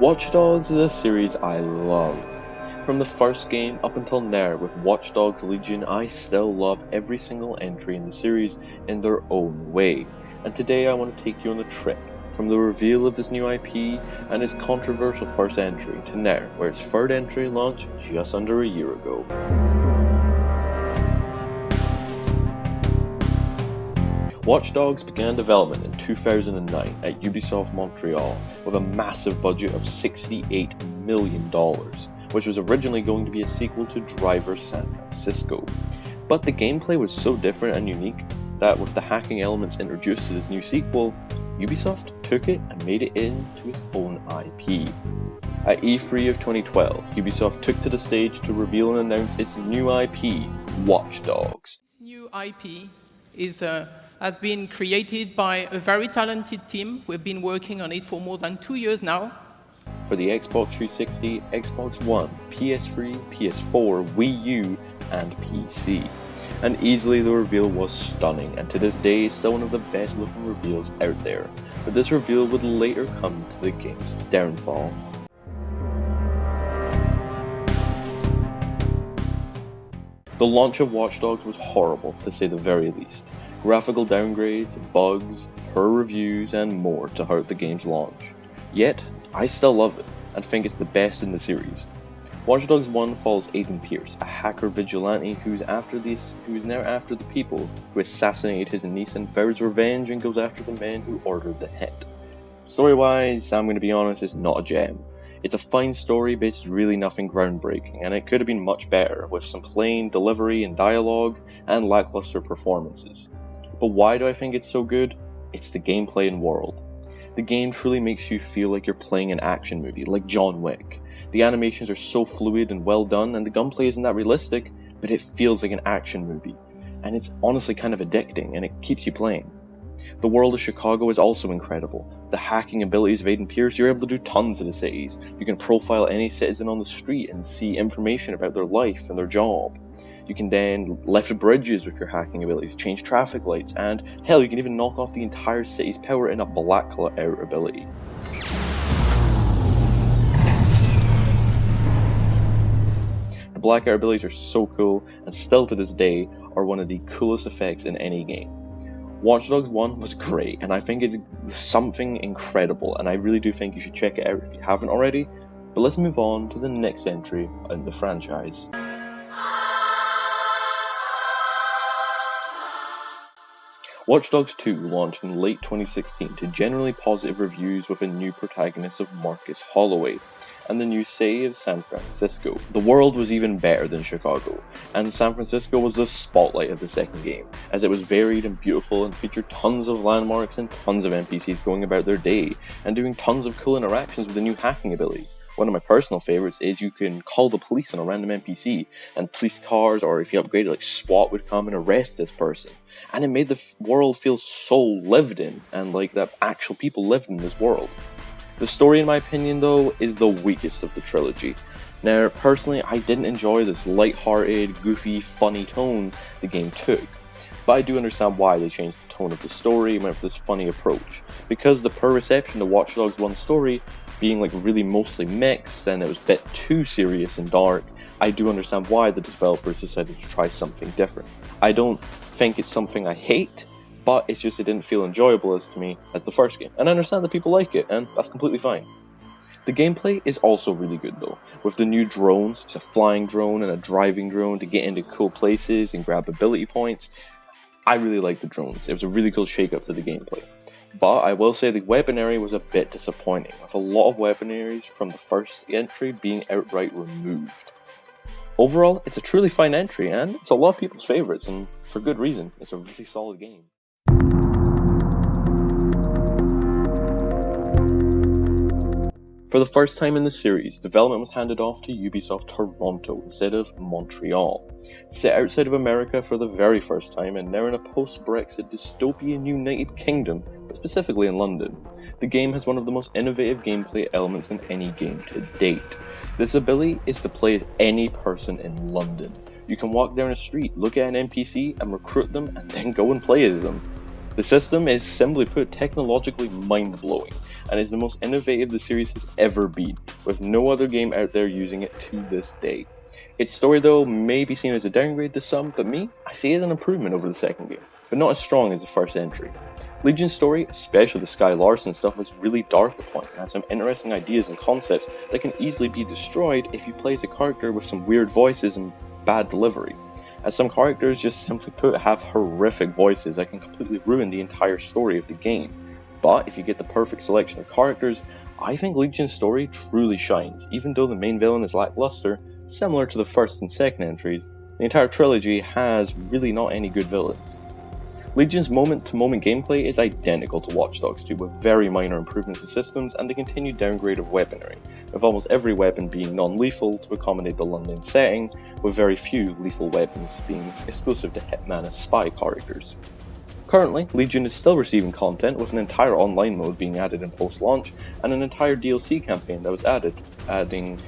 Watch Dogs is a series I love. From the first game up until now with Watch Dogs Legion, I still love every single entry in the series in their own way. And today I want to take you on a trip from the reveal of this new IP and its controversial first entry to now, where its third entry launched just under a year ago. Watch Dogs began development in 2009 at Ubisoft Montreal with a massive budget of $68 million, which was originally going to be a sequel to Driver San Francisco. But the gameplay was so different and unique that with the hacking elements introduced to this new sequel, Ubisoft took it and made it into its own IP. At E3 of 2012, Ubisoft took to the stage to reveal and announce its new IP, Watch Dogs. This new IP has been created by a very talented team. We've been working on it for more than 2 years now. For the Xbox 360, Xbox One, PS3, PS4, Wii U, and PC. And easily the reveal was stunning, and to this day is still one of the best looking reveals out there. But this reveal would later come to the game's downfall. The launch of Watch Dogs was horrible, to say the very least. Graphical downgrades, bugs, poor reviews, and more to hurt the game's launch. Yet, I still love it, and think it's the best in the series. Watch Dogs 1 follows Aiden Pierce, a hacker vigilante who is now after the people who assassinated his niece and vows revenge and goes after the men who ordered the hit. Story-wise, I'm going to be honest, it's not a gem. It's a fine story, but it's really nothing groundbreaking, and it could have been much better, with some plain delivery and dialogue, and lackluster performances. But why do I think it's so good? It's the gameplay and world. The game truly makes you feel like you're playing an action movie, like John Wick. The animations are so fluid and well done, and the gunplay isn't that realistic, but it feels like an action movie. And it's honestly kind of addicting, and it keeps you playing. The world of Chicago is also incredible. The hacking abilities of Aiden Pierce, you're able to do tons of the cities. You can profile any citizen on the street and see information about their life and their job. You can then lift bridges with your hacking abilities, change traffic lights, and hell, you can even knock off the entire city's power in a blackout ability. The blackout abilities are so cool, and still to this day are one of the coolest effects in any game. Watch Dogs 1 was great, and I think it's something incredible, and I really do think you should check it out if you haven't already. But let's move on to the next entry in the franchise. Watch Dogs 2 launched in late 2016 to generally positive reviews with a new protagonist of Marcus Holloway, and the new city of San Francisco. The world was even better than Chicago, and San Francisco was the spotlight of the second game, as it was varied and beautiful and featured tons of landmarks and tons of NPCs going about their day, and doing tons of cool interactions with the new hacking abilities. One of my personal favorites is you can call the police on a random NPC, and police cars, or if you upgrade it, like SWAT would come and arrest this person. And it made the world feel so lived in, and like that actual people lived in this world. The story, in my opinion, though, is the weakest of the trilogy. Now, personally, I didn't enjoy this light-hearted, goofy, funny tone the game took, but I do understand why they changed the tone of the story and went for this funny approach. Because the poor reception to Watch Dogs 1's story being like really mostly mixed, and it was a bit too serious and dark, I do understand why the developers decided to try something different. I don't think it's something I hate, but it's just it didn't feel enjoyable to me as the first game. And I understand that people like it, and that's completely fine. The gameplay is also really good though, with the new drones, such as a flying drone and a driving drone to get into cool places and grab ability points. I really like the drones. It was a really cool shake-up to the gameplay. But I will say the weaponry was a bit disappointing, with a lot of weaponaries from the first entry being outright removed. Overall, it's a truly fine entry, and it's a lot of people's favorites, and for good reason. It's a really solid game. For the first time in the series, development was handed off to Ubisoft Toronto instead of Montreal. Set outside of America for the very first time, and now in a post-Brexit dystopian United Kingdom, but specifically in London. The game has one of the most innovative gameplay elements in any game to date. This ability is to play as any person in London. You can walk down a street, look at an NPC, and recruit them, and then go and play as them. The system is, simply put, technologically mind-blowing, and is the most innovative the series has ever been, with no other game out there using it to this day. Its story, though, may be seen as a downgrade to some, but me, I see it as an improvement over the second game, but not as strong as the first entry. Legion's story, especially the Sky Larson stuff, was really dark at points and had some interesting ideas and concepts that can easily be destroyed if you play as a character with some weird voices and bad delivery, as some characters, just simply put, have horrific voices that can completely ruin the entire story of the game. But if you get the perfect selection of characters, I think Legion's story truly shines. Even though the main villain is lackluster, similar to the first and second entries, the entire trilogy has really not any good villains. Legion's moment-to-moment gameplay is identical to Watch Dogs 2, with very minor improvements to systems and a continued downgrade of weaponry, with almost every weapon being non-lethal to accommodate the London setting, with very few lethal weapons being exclusive to Hitman and Spy characters. Currently, Legion is still receiving content, with an entire online mode being added in post-launch, and an entire DLC campaign that was added, adding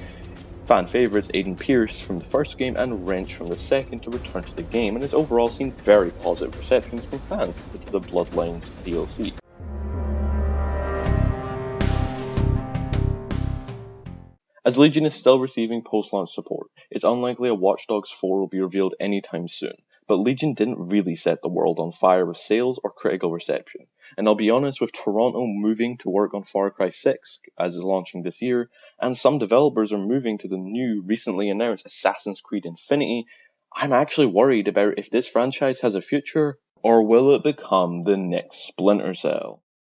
fan favourites Aiden Pierce from the first game and Wrench from the second to return to the game, and has overall seen very positive receptions from fans to the Bloodlines DLC. As Legion is still receiving post-launch support, it's unlikely a Watch Dogs 4 will be revealed anytime soon, but Legion didn't really set the world on fire with sales or critical reception. And I'll be honest, with Toronto moving to work on Far Cry 6, as is launching this year, and some developers are moving to the new, recently announced Assassin's Creed Infinity, I'm actually worried about if this franchise has a future, or will it become the next Splinter Cell?